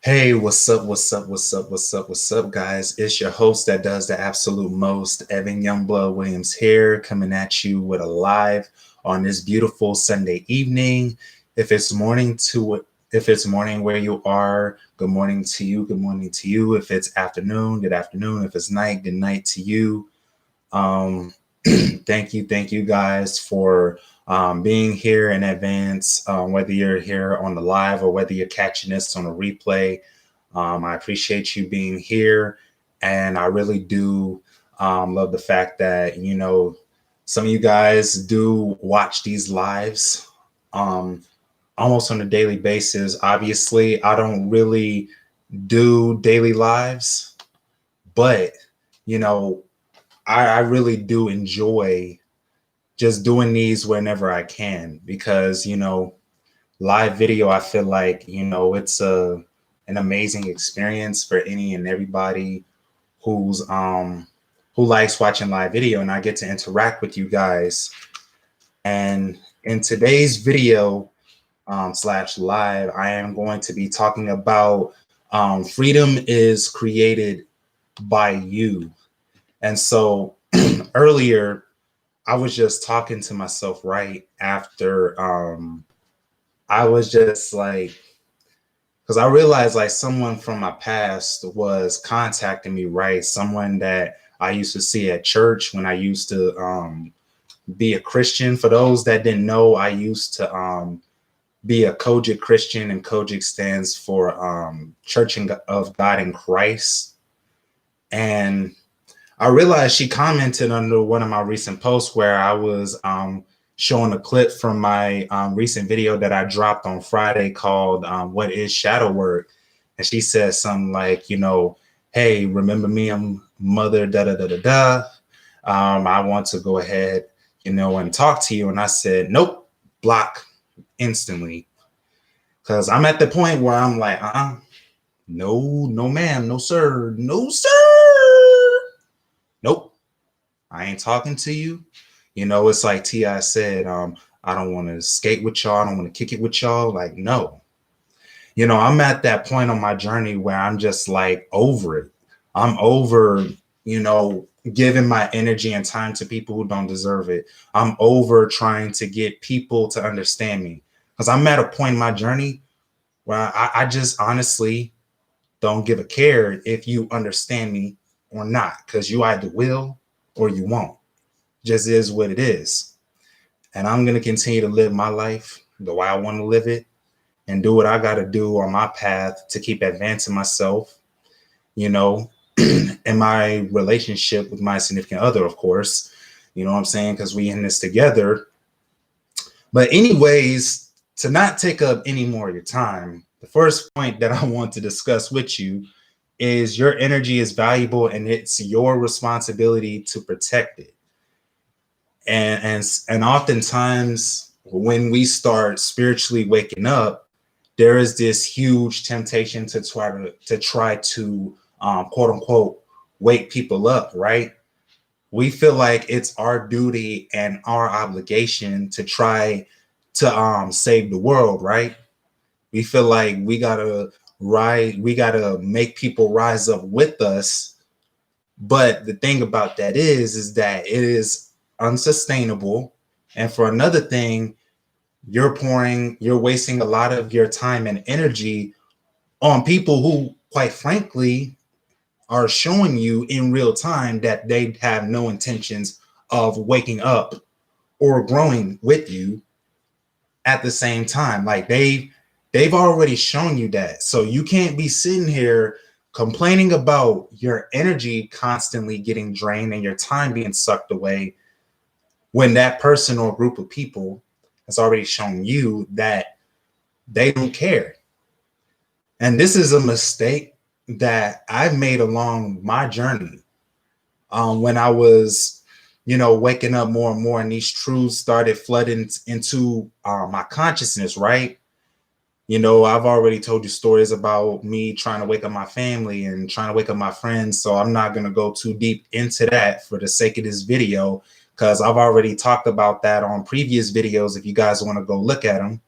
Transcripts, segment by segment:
Hey, what's up? What's up? What's up? What's up? What's up, guys? It's your host that does the absolute most, Evan Youngblood Williams here, coming at you with a live on this beautiful Sunday evening. If it's morning to if it's morning where you are, good morning to you. Good morning to you. If it's afternoon, good afternoon. If it's night, good night to you. Um, thank you guys for being here in advance, whether you're here on the live or whether you're catching this on a replay. I appreciate you being here, and I really do love the fact that some of you guys do watch these lives almost on a daily basis. Obviously, I don't really do daily lives, but you know, I really do enjoy just doing these whenever I can because live video, I feel like it's a an amazing experience for any and everybody who likes watching live video, and I get to interact with you guys. And in today's video slash live, I am going to be talking about freedom is created by you. And so earlier I was just talking to myself right after I was just like, because I realized like someone from my past was contacting me, right? Someone that I used to see at church when I used to be a Christian. For those that didn't know, I used to be a Kojic Christian, and Kojic stands for Church of God in Christ. And I realized she commented under one of my recent posts where I was showing a clip from my recent video that I dropped on Friday called What is Shadow Work? And she said something like, hey, remember me? I'm mother, da da da da da. I want to go ahead, and talk to you. And I said, nope, block instantly. Because I'm at the point where I'm like, no, no, ma'am, no, sir, no, sir. Nope, I ain't talking to you. It's like T.I. said, I don't want to skate with y'all. I don't want to kick it with y'all. Like, no. I'm at that point on my journey where I'm just like over it. I'm over, giving my energy and time to people who don't deserve it. I'm over trying to get people to understand me. Because I'm at a point in my journey where I just honestly don't give a care if you understand me or not. Because you either will or you won't. Just is what it is. And I'm going to continue to live my life the way I want to live it and do what I got to do on my path to keep advancing myself, in my relationship with my significant other, of course, you know what I'm saying? Because we in this together. But anyways, to not take up any more of your time, the first point that I want to discuss with you is your energy is valuable and it's your responsibility to protect it. And oftentimes when we start spiritually waking up, there is this huge temptation to try to quote unquote wake people up, right? We feel like it's our duty and our obligation to try to save the world, right? We feel like we gotta make people rise up with us. But the thing about that is that it is unsustainable. And for another thing, you're wasting a lot of your time and energy on people who, quite frankly, are showing you in real time that they have no intentions of waking up or growing with you at the same time. Like they've already shown you that. So you can't be sitting here complaining about your energy constantly getting drained and your time being sucked away when that person or group of people has already shown you that they don't care. And this is a mistake that I've made along my journey. When I was, waking up more and more, and these truths started flooding into my consciousness, right? I've already told you stories about me trying to wake up my family and trying to wake up my friends. So I'm not going to go too deep into that for the sake of this video, because I've already talked about that on previous videos if you guys want to go look at them.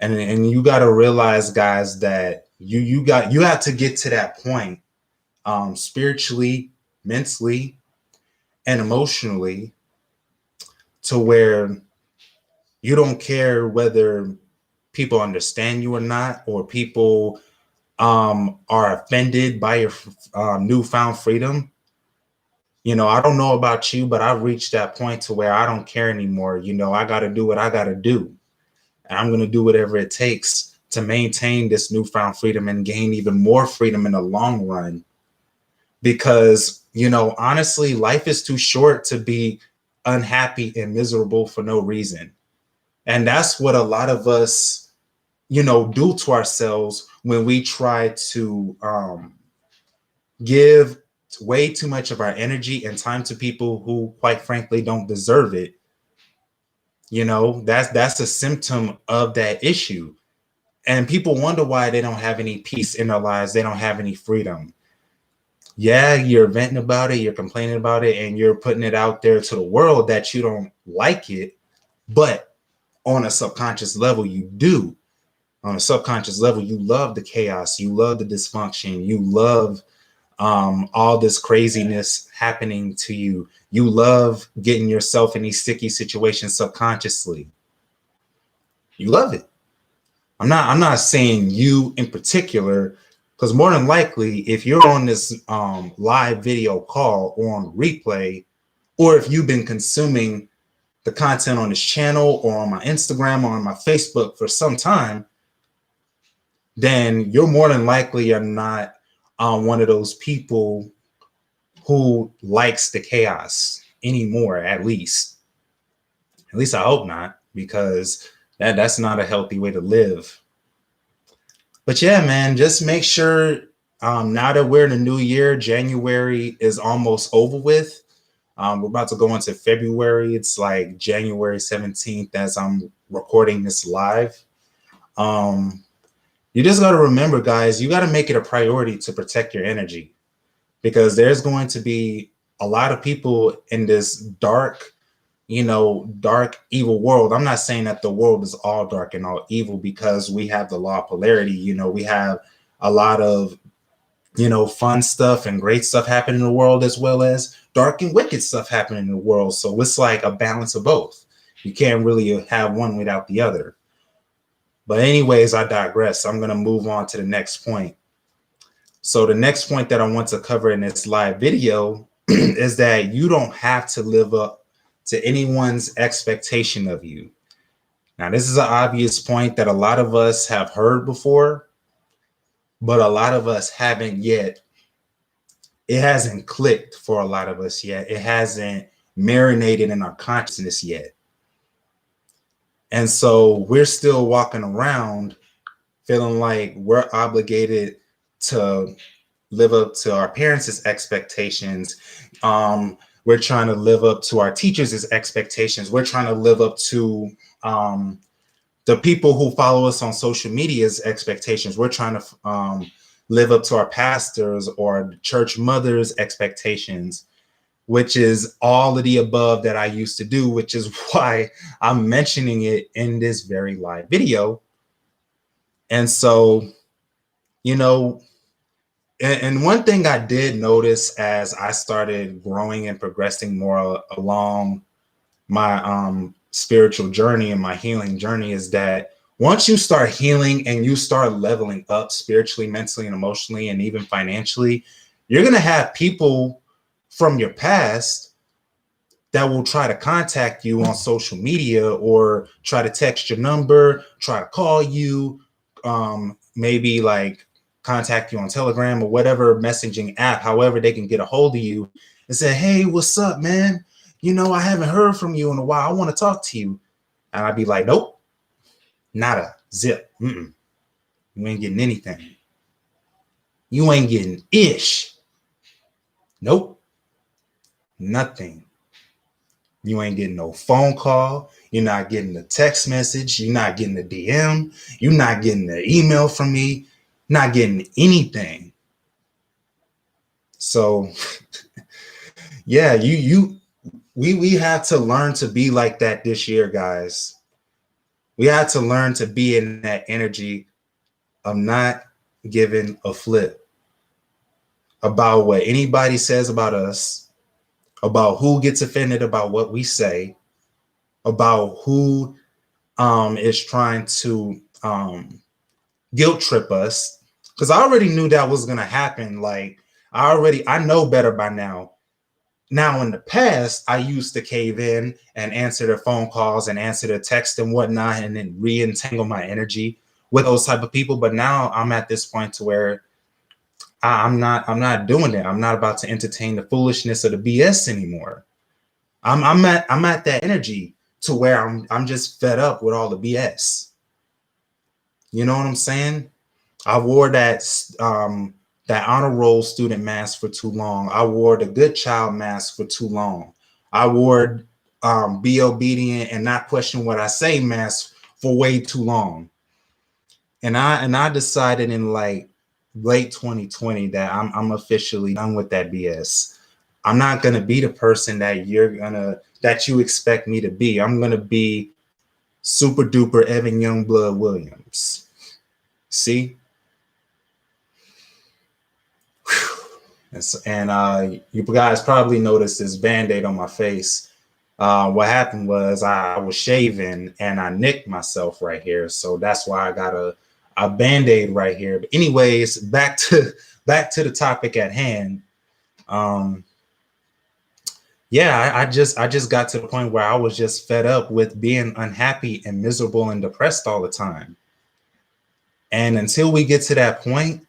And you got to realize, guys, that you have to get to that point, spiritually, mentally, and emotionally, to where you don't care whether people understand you or not, or people are offended by your newfound freedom. I don't know about you, but I've reached that point to where I don't care anymore. I got to do what I got to do. And I'm going to do whatever it takes to maintain this newfound freedom and gain even more freedom in the long run. Because, honestly, life is too short to be unhappy and miserable for no reason. And that's what a lot of us, do to ourselves when we try to give way too much of our energy and time to people who, quite frankly, don't deserve it. That's a symptom of that issue. And people wonder why they don't have any peace in their lives. They don't have any freedom. Yeah, you're venting about it, you're complaining about it, and you're putting it out there to the world that you don't like it. But on a subconscious level, you do. On a subconscious level, you love the chaos, you love the dysfunction, you love all this craziness happening to you. You love getting yourself in these sticky situations subconsciously. You love it. I'm not saying you in particular, because more than likely, if you're on this live video call or on replay, or if you've been consuming the content on this channel or on my Instagram or on my Facebook for some time, then you're more than likely are not one of those people who likes the chaos anymore, at least. At least I hope not, because that's not a healthy way to live. But yeah, man, just make sure now that we're in a new year, January is almost over with. We're about to go into February. It's like January 17th as I'm recording this live. You just got to remember, guys, you got to make it a priority to protect your energy, because there's going to be a lot of people in this dark, evil world. I'm not saying that the world is all dark and all evil, because we have the law of polarity. We have a lot of, fun stuff and great stuff happening in the world, as well as dark and wicked stuff happening in the world. So it's like a balance of both. You can't really have one without the other. But anyways, I digress. I'm going to move on to the next point. So the next point that I want to cover in this live video is that you don't have to live up to anyone's expectation of you. Now, this is an obvious point that a lot of us have heard before, but a lot of us haven't yet. It hasn't clicked for a lot of us yet. It hasn't marinated in our consciousness yet. And so we're still walking around feeling like we're obligated to live up to our parents' expectations. We're trying to live up to our teachers' expectations. We're trying to live up to the people who follow us on social media's expectations. We're trying to live up to our pastors or church mothers' expectations, which is all of the above that I used to do, which is why I'm mentioning it in this very live video. And so, and one thing I did notice as I started growing and progressing more along my spiritual journey and my healing journey is that once you start healing and you start leveling up spiritually, mentally, and emotionally, and even financially, you're going to have people from your past that will try to contact you on social media or try to text your number, try to call you, maybe like contact you on Telegram or whatever messaging app, however they can get a hold of you and say, hey, what's up, man? I haven't heard from you in a while. I want to talk to you. And I'd be like, nope, nada, zip. You ain't getting anything. You ain't getting ish. Nope, nothing. You ain't getting no phone call. You're not getting a text message. You're not getting a DM. You're not getting an email from me. Not getting anything. So, yeah, we have to learn to be like that this year, guys. We had to learn to be in that energy of not giving a flip about what anybody says about us, about who gets offended about what we say, about who is trying to guilt trip us. Because I already knew that was gonna happen. Like I know better by now. Now in the past, I used to cave in and answer their phone calls and answer their texts and whatnot, and then re-entangle my energy with those type of people. But now I'm at this point to where I'm not doing it. I'm not about to entertain the foolishness of the BS anymore. I'm at that energy to where I'm just fed up with all the BS. You know what I'm saying? I wore that honor roll student mask for too long. I wore the good child mask for too long. I wore be obedient and not question what I say mask for way too long. And I decided in like late 2020 that I'm officially done with that BS. I'm not gonna be the person that you expect me to be. I'm gonna be super duper Evan Youngblood Williams. See? And you guys probably noticed this band-aid on my face. What happened was I was shaving and I nicked myself right here. So that's why I got a band-aid right here. But anyways, back to the topic at hand. Um, yeah, I just got to the point where I was just fed up with being unhappy and miserable and depressed all the time. And until we get to that point,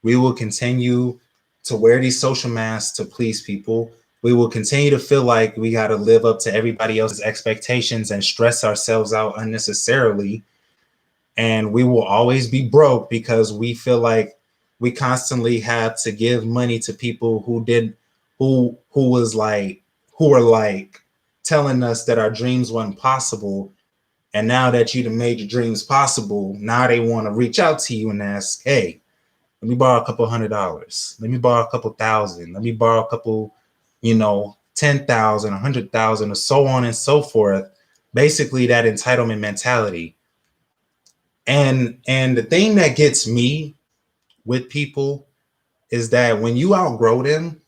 we will continue to wear these social masks to please people. We will continue to feel like we got to live up to everybody else's expectations and stress ourselves out unnecessarily. And we will always be broke because we feel like we constantly have to give money to people who were like telling us that our dreams weren't possible. And now that you done made your dreams possible, now they want to reach out to you and ask, hey, let me borrow a couple $100. Let me borrow a couple thousand. Let me borrow a couple, 10,000, 100,000, or so on and so forth. Basically, that entitlement mentality. And the thing that gets me with people is that when you outgrow them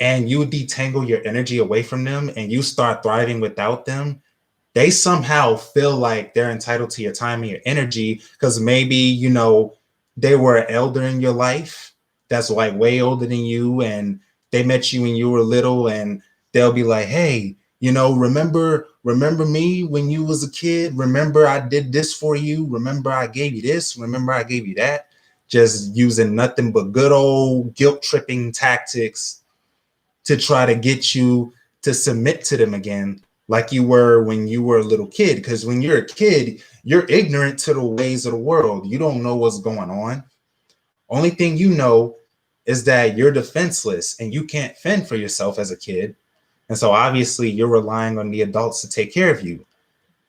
and you detangle your energy away from them and you start thriving without them, they somehow feel like they're entitled to your time and your energy because maybe, they were an elder in your life that's like way older than you and they met you when you were little and they'll be like, hey, remember me when you was a kid? Remember I did this for you? Remember I gave you this? Remember I gave you that? Just using nothing but good old guilt tripping tactics to try to get you to submit to them again like you were when you were a little kid. Because when you're a kid, you're ignorant to the ways of the world. You don't know what's going on. Only thing you know is that you're defenseless and you can't fend for yourself as a kid. And so obviously you're relying on the adults to take care of you.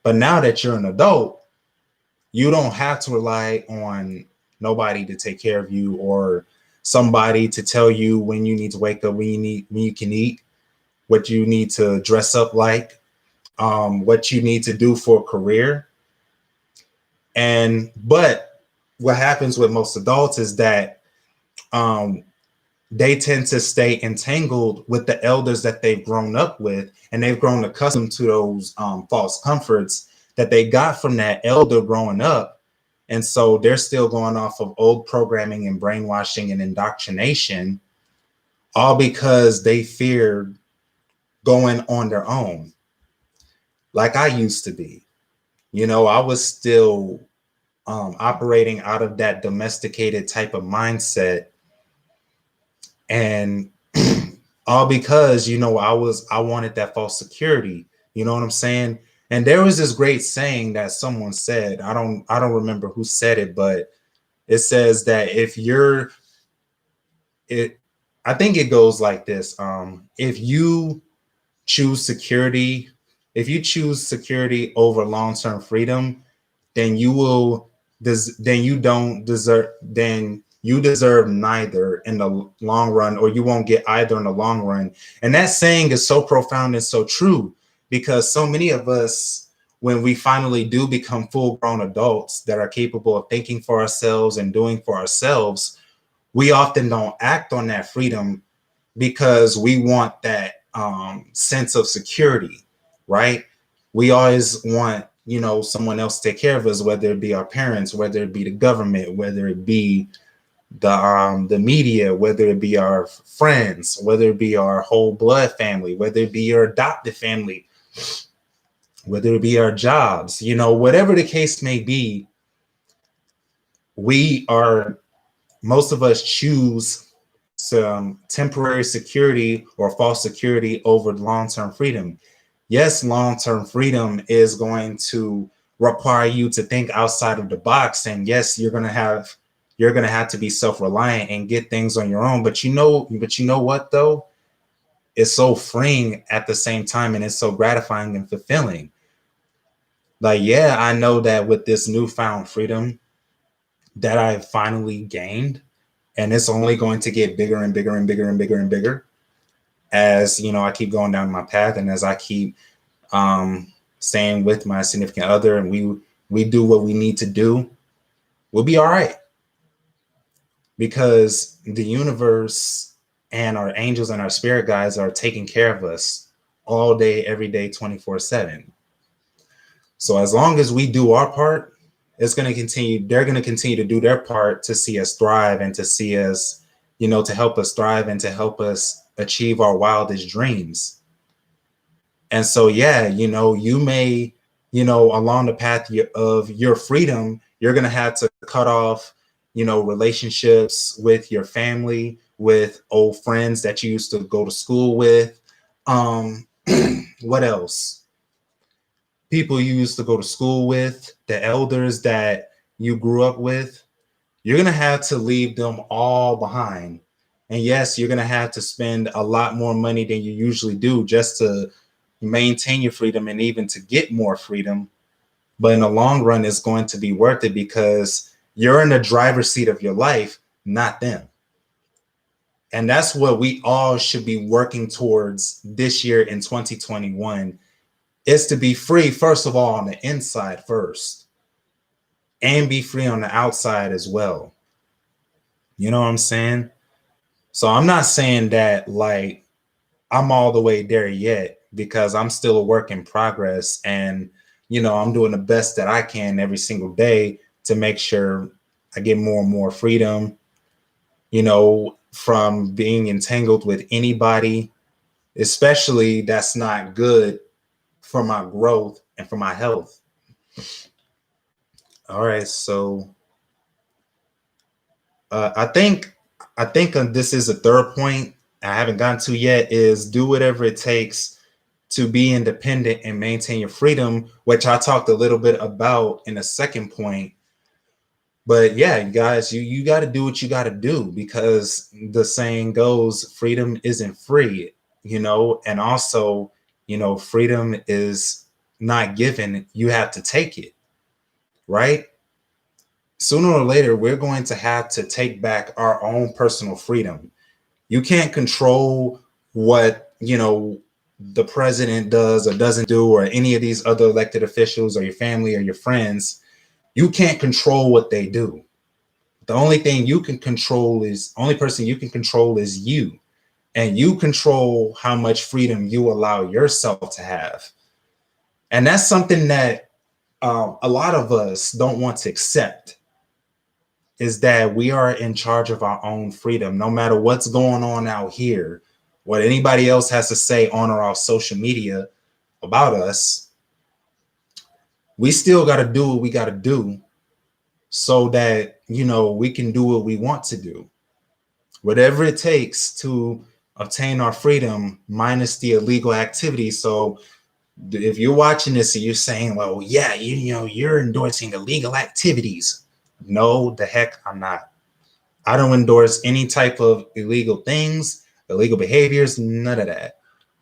But now that you're an adult, you don't have to rely on nobody to take care of you or somebody to tell you when you need to wake up, when you can eat, what you need to dress up like, what you need to do for a career. But what happens with most adults is that they tend to stay entangled with the elders that they've grown up with, and they've grown accustomed to those false comforts that they got from that elder growing up. And so they're still going off of old programming and brainwashing and indoctrination, all because they feared going on their own, like I used to be. I was still operating out of that domesticated type of mindset, and all because I wanted that false security. You know what I'm saying? And there was this great saying that someone said. I don't remember who said it, but it says that I think it goes like this. If you choose security, if you choose security over long-term freedom, then you deserve neither in the long run, or you won't get either in the long run. And that saying is so profound and so true, because so many of us when we finally do become full grown adults that are capable of thinking for ourselves and doing for ourselves, we often don't act on that freedom because we want that sense of security, right? We always want, someone else to take care of us, whether it be our parents, whether it be the government, whether it be the media, whether it be our friends, whether it be our whole blood family, whether it be your adopted family, whether it be our jobs, whatever the case may be, most of us choose some temporary security or false security over long-term freedom. Yes, long-term freedom is going to require you to think outside of the box. And yes, you're going to have to be self-reliant and get things on your own. But you know what though? It's so freeing at the same time, and it's so gratifying and fulfilling. Like, yeah, I know that with this newfound freedom that I finally gained, and it's only going to get bigger and bigger and bigger and bigger and bigger as, I keep going down my path, and as I keep staying with my significant other, and we do what we need to do, we'll be all right. Because the universe and our angels and our spirit guides are taking care of us all day, every day, 24/7. So as long as we do our part, it's going to continue. They're going to continue to do their part to see us thrive and to see us, to help us thrive and to help us achieve our wildest dreams. And so, yeah, you may, along the path of your freedom, you're going to have to cut off, relationships with your family, with old friends that you used to go to school with. What else? People you used to go to school with, the elders that you grew up with, you're going to have to leave them all behind. And yes, you're going to have to spend a lot more money than you usually do just to maintain your freedom and even to get more freedom. But in the long run, it's going to be worth it because you're in the driver's seat of your life, not them. And that's what we all should be working towards this year in 2021. Is to be free, first of all, on the inside first, and be free on the outside as well. You know what I'm saying? So I'm not saying that like I'm all the way there yet, because I'm still a work in progress, and I'm doing the best that I can every single day to make sure I get more and more freedom, from being entangled with anybody, especially that's not good for my growth and for my health. All right, so I think this is a third point I haven't gotten to yet, is do whatever it takes to be independent and maintain your freedom, which I talked a little bit about in the second point. But yeah, you guys, you got to do what you got to do, because the saying goes, freedom isn't free, and also, freedom is not given, you have to take it, right? Sooner or later, we're going to have to take back our own personal freedom. You can't control what, the president does or doesn't do, or any of these other elected officials, or your family or your friends. You can't control what they do. The only person you can control is you. And you control how much freedom you allow yourself to have. And that's something that a lot of us don't want to accept, is that we are in charge of our own freedom, no matter what's going on out here, what anybody else has to say on or off social media about us. We still got to do what we got to do so that, we can do what we want to do. Whatever it takes to obtain our freedom, minus the illegal activity. So if you're watching this and you're saying, well, yeah, you're endorsing illegal activities. No, the heck I'm not. I don't endorse any type of illegal things, illegal behaviors, none of that.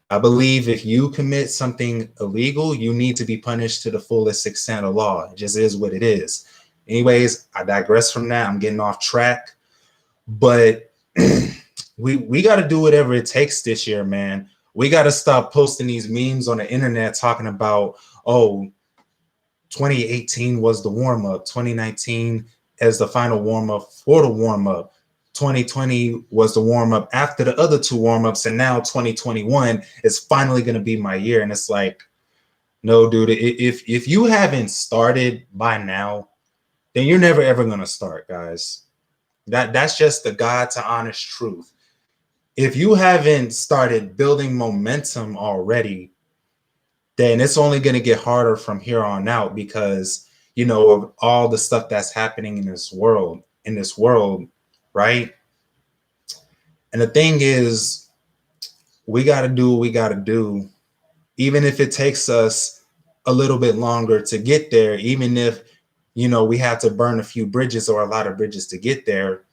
I believe if you commit something illegal, you need to be punished to the fullest extent of law. It just is what it is. Anyways, I digress from that. I'm getting off track. But we got to do whatever it takes this year, man. We got to stop posting these memes on the internet talking about, oh, 2018 was the warm up. 2019 as the final warm up for the warm up. 2020 was the warm up after the other two warm ups. And now 2021 is finally going to be my year. And it's like, no, dude, if you haven't started by now, then you're never ever going to start, guys. That's just the God to honest truth. If you haven't started building momentum already, then it's only going to get harder from here on out because, you know, of all the stuff that's happening in this world, right? And the thing is, we got to do what we got to do, even if it takes us a little bit longer to get there, even if, you know, we have to burn a few bridges or a lot of bridges to get there.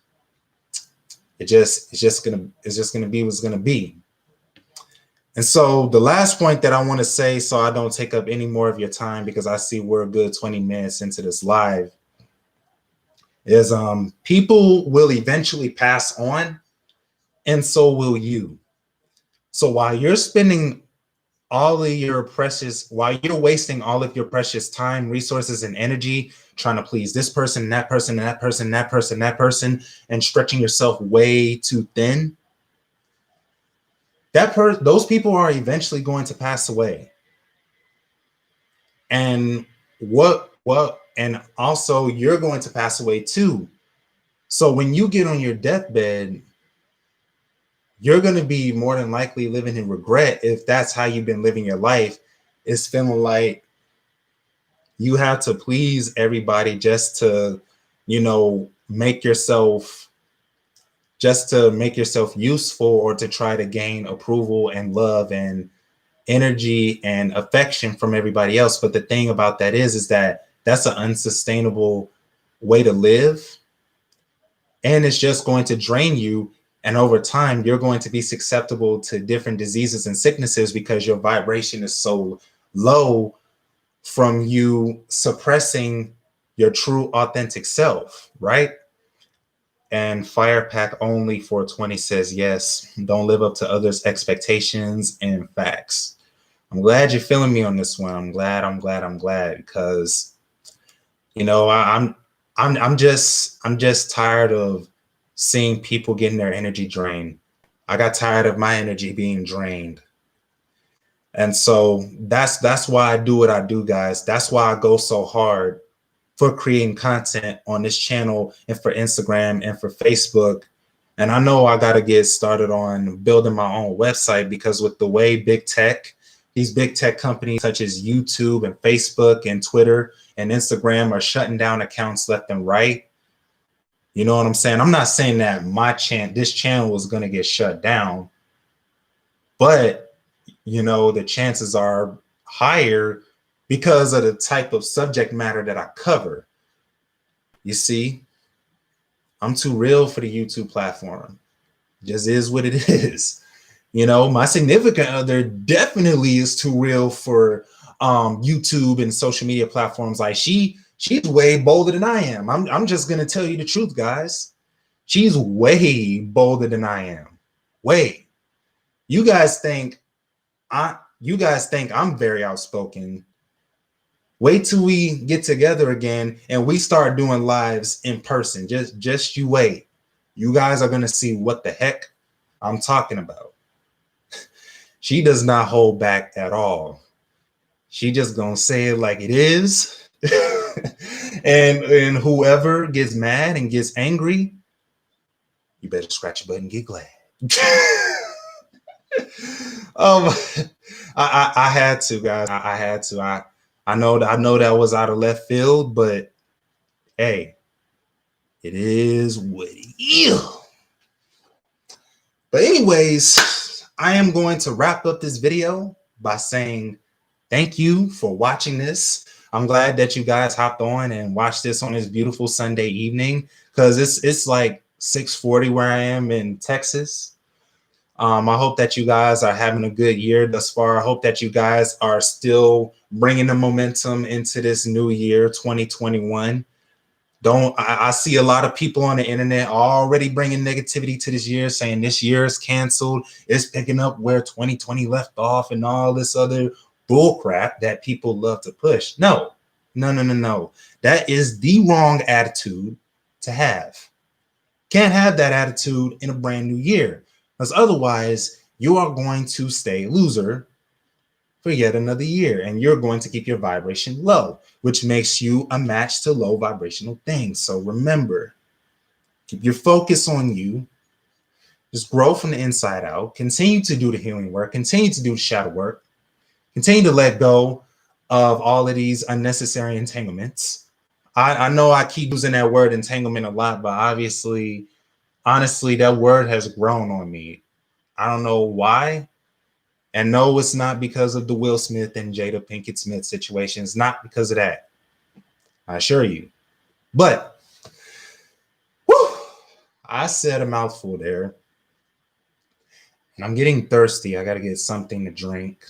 It's just gonna be what's gonna be. And so the last point that I want to say, so I don't take up any more of your time, because I see we're a good 20 minutes into this live, is people will eventually pass on, and so will you. So while you're spending all of your precious, while you're wasting all of your precious time, resources, and energy trying to please this person, that person, that person, that person, that person, and stretching yourself way too thin, those people are eventually going to pass away. And and also you're going to pass away too. So when you get on your deathbed, you're going to be more than likely living in regret if that's how you've been living your life. It's feeling like you have to please everybody just to, you know, make yourself useful, or to try to gain approval and love and energy and affection from everybody else. But the thing about that is that that's an unsustainable way to live. And it's just going to drain you. And over time, you're going to be susceptible to different diseases and sicknesses because your vibration is so low from you suppressing your true authentic self, right? And Firepack Only 420 says, yes, don't live up to others' expectations and facts. I'm glad you're feeling me on this one. I'm glad, because, you know, I'm just tired of seeing people getting their energy drained. I got tired of my energy being drained. And so that's why I do what I do, guys. That's why I go so hard for creating content on this channel and for Instagram and for Facebook. And I know I got to get started on building my own website, because with the way these big tech companies such as YouTube and Facebook and Twitter and Instagram are shutting down accounts left and right. You know what I'm saying? I'm not saying that this channel is going to get shut down, but, you know, the chances are higher because of the type of subject matter that I cover. You see, I'm too real for the YouTube platform. Just is what it is. You know, my significant other definitely is too real for YouTube and social media platforms. Like she's way bolder than I am. I'm just gonna tell you the truth, guys. She's way bolder than I am. Way. You guys think I'm very outspoken. Wait till we get together again and we start doing lives in person. Just you wait. You guys are gonna see what the heck I'm talking about. She does not hold back at all. She just gonna say it like it is. and whoever gets mad and gets angry, you better scratch your butt and get glad. I had to, guys. I had to. I know that was out of left field, but hey, it is what it is. But anyways, I am going to wrap up this video by saying thank you for watching this. I'm glad that you guys hopped on and watched this on this beautiful Sunday evening, because it's like 6:40 where I am in Texas. I hope that you guys are having a good year thus far. I hope that you guys are still bringing the momentum into this new year, 2021. I see a lot of people on the internet already bringing negativity to this year, saying this year is canceled. It's picking up where 2020 left off and all this other bull crap that people love to push. No, No, no, no, no. That is the wrong attitude to have. Can't have that attitude in a brand new year, because otherwise you are going to stay a loser for yet another year, and you're going to keep your vibration low, which makes you a match to low vibrational things. So remember, keep your focus on you. Just grow from the inside out. Continue to do the healing work. Continue to do the shadow work. Continue to let go of all of these unnecessary entanglements. I know I keep using that word entanglement a lot, but obviously, honestly, that word has grown on me. I don't know why. And no, it's not because of the Will Smith and Jada Pinkett Smith situation. It's not because of that. I assure you. But whew, I said a mouthful there. And I'm getting thirsty. I got to get something to drink.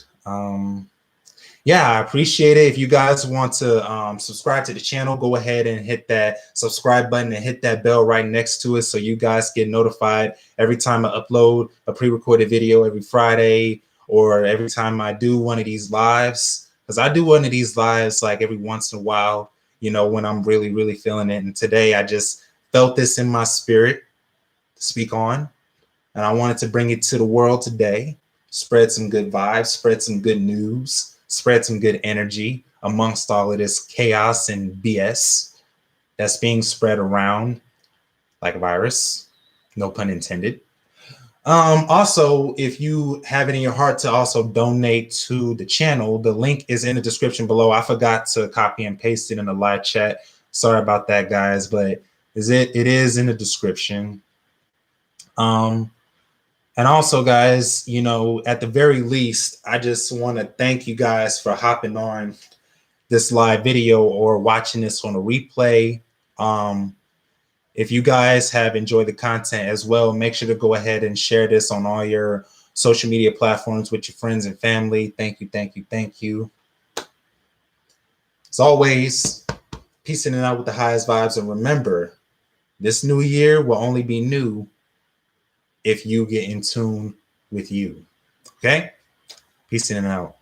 Yeah, I appreciate it. If you guys want to subscribe to the channel, go ahead and hit that subscribe button and hit that bell right next to it so you guys get notified every time I upload a pre-recorded video every Friday, or every time I do one of these lives. Because I do one of these lives like every once in a while, you know, when I'm really, really feeling it. And today I just felt this in my spirit to speak on. And I wanted to bring it to the world today, spread some good vibes, spread some good news, spread some good energy amongst all of this chaos and BS that's being spread around like a virus, no pun intended. Also, if you have it in your heart to also donate to the channel, the link is in the description below. I forgot to copy and paste it in the live chat. Sorry about that, guys, but it is in the description. And also, guys, you know, at the very least, I just want to thank you guys for hopping on this live video or watching this on a replay. If you guys have enjoyed the content as well, make sure to go ahead and share this on all your social media platforms with your friends and family. Thank you, thank you, thank you. As always, peace in and out with the highest vibes. And remember, this new year will only be new if you get in tune with you. Okay? Peace in and out.